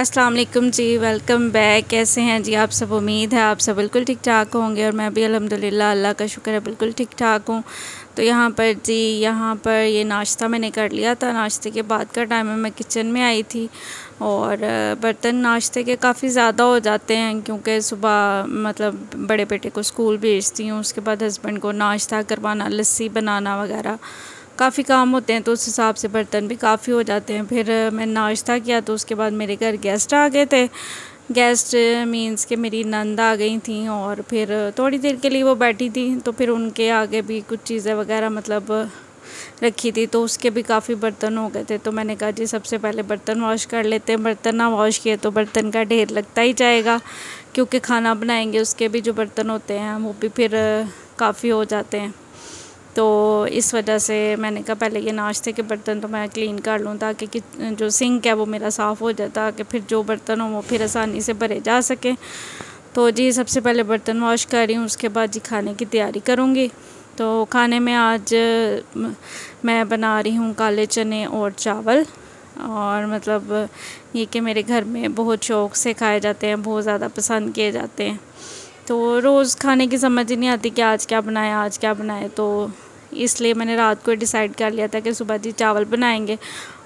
अस्सलाम वालेकुम जी, welcome back. कैसे हैं जी आप सब? उम्मीद है आप सब बिल्कुल ठीक ठाक होंगे और मैं भी अल्हम्दुलिल्लाह अल्लाह का शुक्र है बिल्कुल ठीक ठाक हूँ। तो यहाँ पर ये नाश्ता मैंने कर लिया था। नाश्ते के बाद का टाइम है, मैं किचन में आई थी और बर्तन नाश्ते के काफ़ी ज़्यादा हो जाते हैं क्योंकि सुबह मतलब बड़े बेटे को स्कूल भेजती हूँ, उसके बाद हस्बैंड को नाश्ता करवाना, लस्सी बनाना वगैरह काफ़ी काम होते हैं, तो उस हिसाब से बर्तन भी काफ़ी हो जाते हैं। फिर मैं नाश्ता किया तो उसके बाद मेरे घर गेस्ट आ गए थे। गेस्ट मींस कि मेरी नंद आ गई थी और फिर थोड़ी देर के लिए वो बैठी थी, तो फिर उनके आगे भी कुछ चीज़ें वगैरह मतलब रखी थी, तो उसके भी काफ़ी बर्तन हो गए थे। तो मैंने कहा जी सबसे पहले बर्तन वॉश कर लेते हैं। बर्तन ना वॉश किए तो बर्तन का ढेर लगता ही जाएगा, क्योंकि खाना बनाएंगे उसके भी जो बर्तन होते हैं वो भी फिर काफ़ी हो जाते हैं। तो इस वजह से मैंने कहा पहले ये नाश्ते के बर्तन तो मैं क्लीन कर लूँ, ताकि कि जो सिंक है वो मेरा साफ़ हो जाए, ताकि फिर जो बर्तन हो वो फिर आसानी से भरे जा सकें। तो जी सबसे पहले बर्तन वॉश कर रही हूँ, उसके बाद जी खाने की तैयारी करूँगी। तो खाने में आज मैं बना रही हूँ काले चने और चावल, और मतलब ये कि मेरे घर में बहुत शौक़ से खाए जाते हैं, बहुत ज़्यादा पसंद किए जाते हैं। तो रोज़ खाने की समझ ही नहीं आती कि आज क्या बनाए। तो इसलिए मैंने रात को डिसाइड कर लिया था कि सुबह जी चावल बनाएंगे,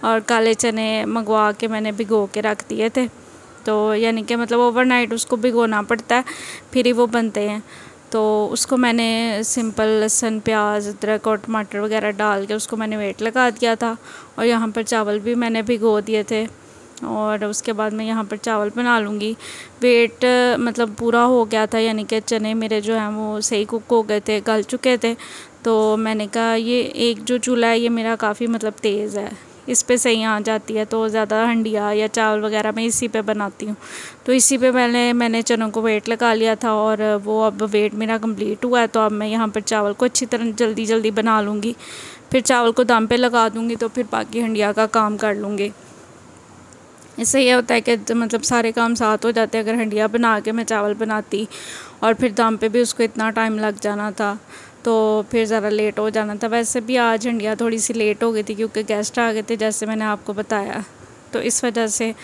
और काले चने मंगवा के मैंने भिगो के रख दिए थे। तो यानी कि मतलब ओवरनाइट उसको भिगोना पड़ता है, फिर ही वो बनते हैं। तो उसको मैंने सिंपल लहसुन, प्याज, अदरक और टमाटर वगैरह डाल के उसको मैंने वेट लगा दिया था, और यहाँ पर चावल भी मैंने भिगो दिए थे। और उसके बाद मैं यहाँ पर चावल बना लूँगी। वेट मतलब पूरा हो गया था, यानी कि चने मेरे जो हैं वो सही कुक हो गए थे, गल चुके थे। तो मैंने कहा ये एक जो चूल्हा है ये मेरा काफ़ी मतलब तेज़ है, इस पे सही आ जाती है, तो ज़्यादा हंडिया या चावल वगैरह मैं इसी पे बनाती हूँ। तो इसी पे मैंने चनों को वेट लगा लिया था, और वो अब वेट मेरा कंप्लीट हुआ है। तो अब मैं यहाँ पर चावल को अच्छी तरह जल्दी बना लूँगी, फिर चावल को दम पे लगा दूँगी, तो फिर बाकी हंडिया का काम कर लूँगी। इससे ये होता है कि मतलब सारे काम साथ हो जाते हैं। अगर हंडिया बना के मैं चावल बनाती और फिर दम पे भी उसको इतना टाइम लग जाना था, तो फिर ज़रा लेट हो जाना था। वैसे भी आज हंडिया थोड़ी सी लेट हो गई थी क्योंकि गेस्ट आ गए थे, जैसे मैंने आपको बताया। तो इस वजह से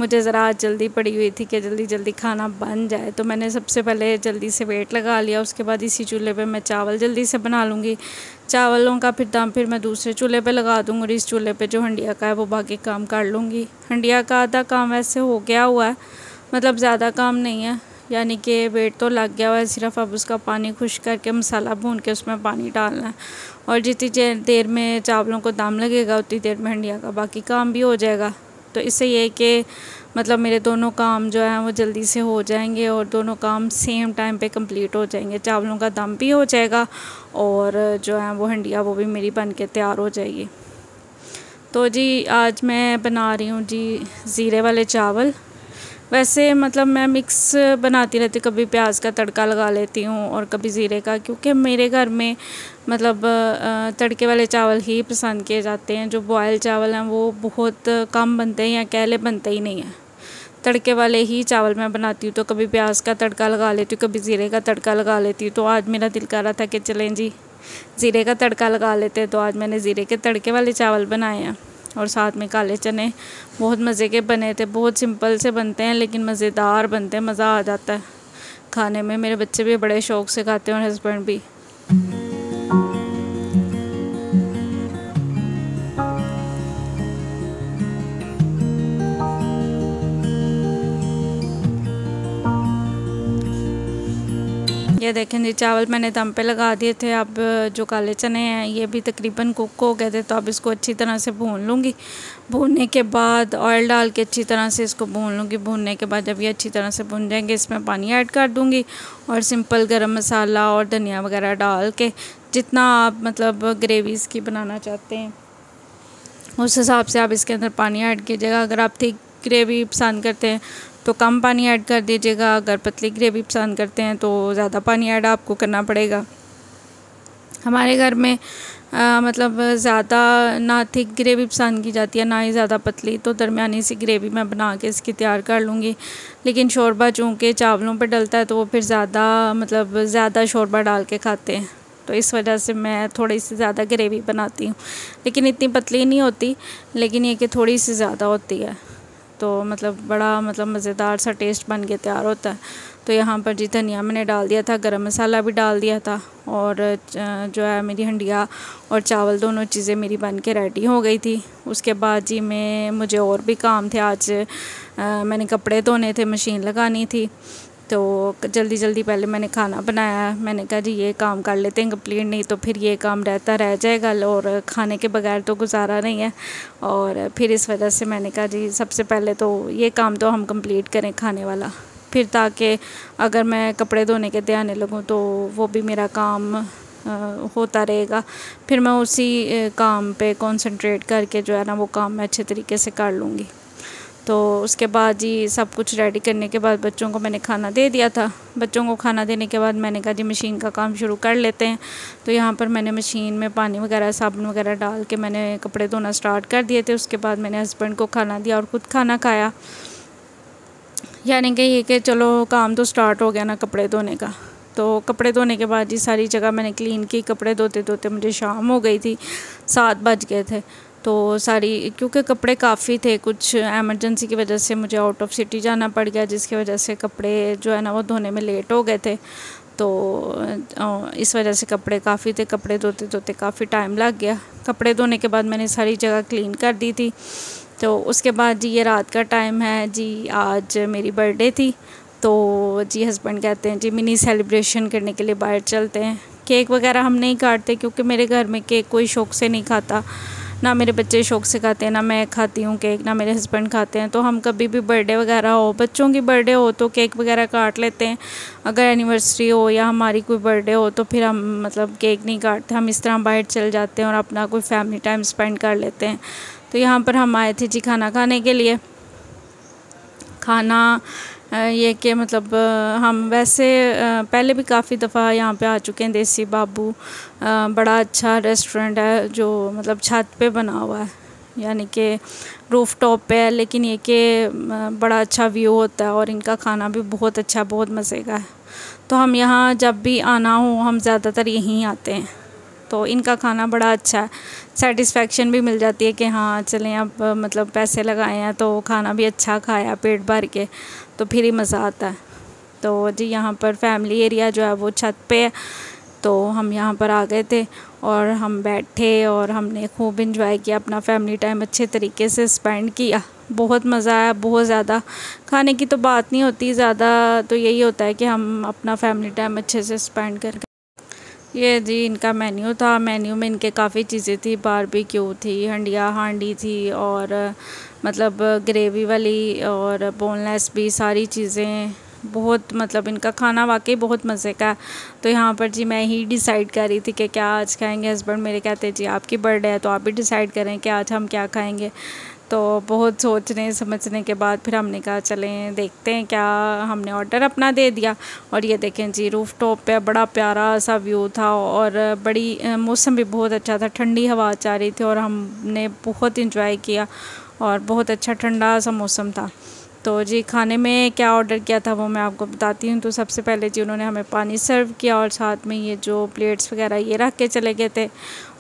मुझे ज़रा आज जल्दी पड़ी हुई थी कि जल्दी खाना बन जाए। तो मैंने सबसे पहले जल्दी से वेट लगा लिया, उसके बाद इसी चूल्हे पे मैं चावल जल्दी से बना लूँगी। चावलों का फिर दम फिर मैं दूसरे चूल्हे पे लगा दूँगी, और इस चूल्हे पे जो हंडिया का है वो बाकी काम कर लूँगी। हंडिया का आधा काम वैसे हो गया हुआ है, मतलब ज़्यादा काम नहीं है, यानी कि वेट तो लग गया हुआ है। सिर्फ अब उसका पानी खुश करके मसाला भून के उसमें पानी डालना है, और जितनी देर में चावलों को दम लगेगा उतनी देर में हंडिया का बाकी काम भी हो जाएगा। तो इससे ये कि मतलब मेरे दोनों काम जो हैं वो जल्दी से हो जाएंगे, और दोनों काम सेम टाइम पे कंप्लीट हो जाएंगे। चावलों का दम भी हो जाएगा, और जो है वो हंडिया वो भी मेरी बन के तैयार हो जाएगी। तो जी आज मैं बना रही हूँ जी ज़ीरे वाले चावल। वैसे मतलब मैं मिक्स बनाती रहती हूँ, कभी प्याज का तड़का लगा लेती हूँ और कभी ज़ीरे का, क्योंकि मेरे घर में मतलब तड़के वाले चावल ही पसंद किए जाते हैं। जो बॉयल चावल हैं वो बहुत कम बनते हैं, या कहले बनते ही नहीं हैं। तड़के वाले ही चावल मैं बनाती हूँ, तो कभी प्याज का तड़का लगा लेती हूँ, कभी ज़ीरे का तड़का लगा लेती हूँ। तो आज मेरा दिल कर रहा था कि चलें जी ज़ीरे का तड़का लगा लेते हैं, तो आज मैंने ज़ीरे के तड़के वाले चावल बनाए हैं। और साथ में काले चने बहुत मज़े के बने थे। बहुत सिंपल से बनते हैं लेकिन मज़ेदार बनते हैं, मज़ा आ जाता है खाने में। मेरे बच्चे भी बड़े शौक़ से खाते हैं और हस्बैंड भी। ये देखें जी चावल मैंने दम पे लगा दिए थे। अब जो काले चने हैं ये भी तकरीबन कुक हो गए थे, तो अब इसको अच्छी तरह से भून लूँगी। भूनने के बाद ऑयल डाल के अच्छी तरह से इसको भून लूँगी। भूनने के बाद जब ये अच्छी तरह से भून जाएंगे, इसमें पानी ऐड कर दूँगी, और सिंपल गरम मसाला और धनिया वगैरह डाल के जितना आप मतलब ग्रेवी इसकी बनाना चाहते हैं उस हिसाब से आप इसके अंदर पानी ऐड कीजिएगा। अगर आप थिक ग्रेवी पसंद करते हैं तो कम पानी ऐड कर दीजिएगा, अगर पतली ग्रेवी पसंद करते हैं तो ज़्यादा पानी ऐड आपको करना पड़ेगा। हमारे घर में मतलब ज़्यादा ना थिक ग्रेवी पसंद की जाती है, ना ही ज़्यादा पतली, तो दरमियानी सी ग्रेवी मैं बना के इसकी तैयार कर लूँगी। लेकिन शोरबा चूँकि चावलों पर डलता है तो वो फिर ज़्यादा शोरबा डाल के खाते हैं, तो इस वजह से मैं थोड़ी सी ज़्यादा ग्रेवी बनाती हूँ। लेकिन इतनी पतली नहीं होती, लेकिन ये कि थोड़ी सी ज़्यादा होती है। तो मतलब बड़ा मतलब मज़ेदार सा टेस्ट बन के तैयार होता है। तो यहाँ पर जी धनिया मैंने डाल दिया था, गरम मसाला भी डाल दिया था, और जो है मेरी हंडिया और चावल दोनों चीज़ें मेरी बन के रेडी हो गई थी। उसके बाद जी मुझे और भी काम थे आज। मैंने कपड़े धोने थे, मशीन लगानी थी, तो जल्दी जल्दी पहले मैंने खाना बनाया। मैंने कहा जी ये काम कर लेते हैं कंप्लीट, नहीं तो फिर ये काम रहता रह जाएगा और खाने के बगैर तो गुजारा नहीं है। और फिर इस वजह से मैंने कहा जी सबसे पहले तो ये काम तो हम कंप्लीट करें खाने वाला, फिर ताकि अगर मैं कपड़े धोने के ध्यान लगूँ तो वो भी मेरा काम होता रहेगा। फिर मैं उसी काम पे कंसंट्रेट करके जो है ना वो काम मैं अच्छे तरीके से कर लूँगी। तो उसके बाद जी सब कुछ रेडी करने के बाद बच्चों को मैंने खाना दे दिया था। बच्चों को खाना देने के बाद मैंने कहा जी मशीन का काम शुरू कर लेते हैं। तो यहाँ पर मैंने मशीन में पानी वगैरह साबुन वगैरह डाल के मैंने कपड़े धोना स्टार्ट कर दिए थे। उसके बाद मैंने हस्बैंड को खाना दिया और ख़ुद खाना खाया। यानी कि ये कि चलो काम तो स्टार्ट हो गया ना कपड़े धोने का। तो कपड़े धोने के बाद जी सारी जगह मैंने क्लीन की। कपड़े धोते धोते मुझे शाम हो गई थी, 7 बज गए थे। तो सारी क्योंकि कपड़े काफ़ी थे, कुछ एमरजेंसी की वजह से मुझे आउट ऑफ सिटी जाना पड़ गया, जिसकी वजह से कपड़े जो है ना वो धोने में लेट हो गए थे। तो इस वजह से कपड़े काफ़ी थे, कपड़े धोते धोते काफ़ी टाइम लग गया। कपड़े धोने के बाद मैंने सारी जगह क्लीन कर दी थी। तो उसके बाद जी ये रात का टाइम है जी, आज मेरी बर्थडे थी। तो जी हस्बैंड कहते हैं जी मिनी सेलिब्रेशन करने के लिए बाहर चलते हैं। केक वगैरह हम नहीं काटते क्योंकि मेरे घर में केक कोई शौक़ से नहीं खाता, ना मेरे बच्चे शौक़ से खाते हैं, ना मैं खाती हूँ केक, ना मेरे हस्बैंड खाते हैं। तो हम कभी भी बर्थडे वगैरह हो, बच्चों की बर्थडे हो तो केक वगैरह काट लेते हैं। अगर एनिवर्सरी हो या हमारी कोई बर्थडे हो तो फिर हम मतलब केक नहीं काटते, हम इस तरह बाहर चल जाते हैं और अपना कोई फैमिली टाइम स्पेंड कर लेते हैं। तो यहाँ पर हम आए थे जी खाना खाने के लिए। खाना ये कि मतलब हम वैसे पहले भी काफ़ी दफ़ा यहाँ पे आ चुके हैं। देसी बाबू बड़ा अच्छा रेस्टोरेंट है जो मतलब छत पे बना हुआ है, यानी कि रूफ़ टॉप पे है, लेकिन ये कि बड़ा अच्छा व्यू होता है और इनका खाना भी बहुत अच्छा, बहुत मज़े का है। तो हम यहाँ जब भी आना हो हम ज़्यादातर यहीं आते हैं। तो इनका खाना बड़ा अच्छा है, सेटिस्फेक्शन भी मिल जाती है कि हाँ चलें अब मतलब पैसे लगाए हैं तो खाना भी अच्छा खाया पेट भर के, तो फिर ही मज़ा आता है। तो जी यहाँ पर फैमिली एरिया जो है वो छत पे है। तो हम यहाँ पर आ गए थे और हम बैठे और हमने खूब इंजॉय किया, अपना फैमिली टाइम अच्छे तरीके से स्पेंड किया। बहुत मज़ा आया, बहुत ज़्यादा। खाने की तो बात नहीं होती, ज़्यादा तो यही होता है कि हम अपना फैमिली टाइम अच्छे से स्पेंड करके। ये जी इनका मेन्यू था। मेन्यू में इनके काफ़ी चीज़ें थी, बारबेक्यू थी, हंडिया हांडी थी और मतलब ग्रेवी वाली और बोनलेस भी, सारी चीज़ें बहुत मतलब इनका खाना वाकई बहुत मज़े का है। तो यहाँ पर जी मैं ही डिसाइड कर रही थी कि क्या आज खाएंगे। हस्बैंड मेरे कहते जी आपकी बर्थडे है तो आप भी डिसाइड करें कि आज हम क्या खाएंगे। तो बहुत सोचने समझने के बाद फिर हमने कहा चलें देखते हैं क्या। हमने ऑर्डर अपना दे दिया और ये देखें जी रूफ़ टॉप पे बड़ा प्यारा सा व्यू था और बड़ी मौसम भी बहुत अच्छा था, ठंडी हवा चल रही थी और हमने बहुत इंजॉय किया और बहुत अच्छा ठंडा सा मौसम था। तो जी खाने में क्या ऑर्डर किया था वो मैं आपको बताती हूँ। तो सबसे पहले जी उन्होंने हमें पानी सर्व किया और साथ में ये जो प्लेट्स वगैरह ये रख के चले गए थे।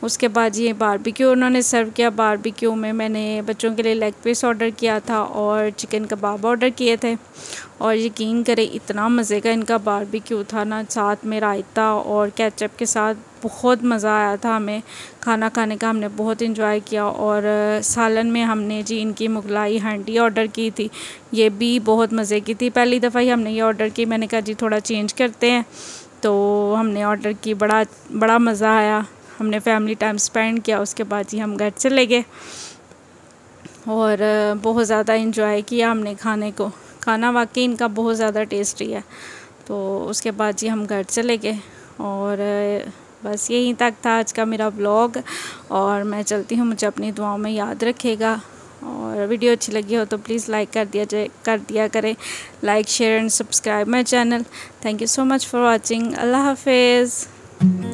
उसके बाद ये बारबेक्यू उन्होंने सर्व किया। बारबेक्यू में मैंने बच्चों के लिए लेग पीस ऑर्डर किया था और चिकन कबाब ऑर्डर किए थे। और यकीन करें इतना मज़े का इनका बारबेक्यू था ना, साथ में रायता और केचप के साथ बहुत मज़ा आया था हमें। खाना खाने का हमने बहुत इंजॉय किया। और सालन में हमने जी इनकी मुगलाई हांडी ऑर्डर की थी, ये भी बहुत मज़े की थी। पहली दफ़ा ही हमने ये ऑर्डर की, मैंने कहा जी थोड़ा चेंज करते हैं। तो हमने ऑर्डर की, बड़ा मज़ा आया, हमने फैमिली टाइम स्पेंड किया। उसके बाद जी हम घर चले गए और बहुत ज़्यादा इंजॉय किया हमने खाने को। खाना वाकई इनका बहुत ज़्यादा टेस्टी है। तो उसके बाद जी हम घर चले गए और बस यहीं तक था आज का मेरा व्लॉग और मैं चलती हूँ। मुझे अपनी दुआओं में याद रखेगा और वीडियो अच्छी लगी हो तो प्लीज़ लाइक कर दिया करें। Like share and subscribe my channel. Thank you so much for watching. अल्लाह हाफिज़।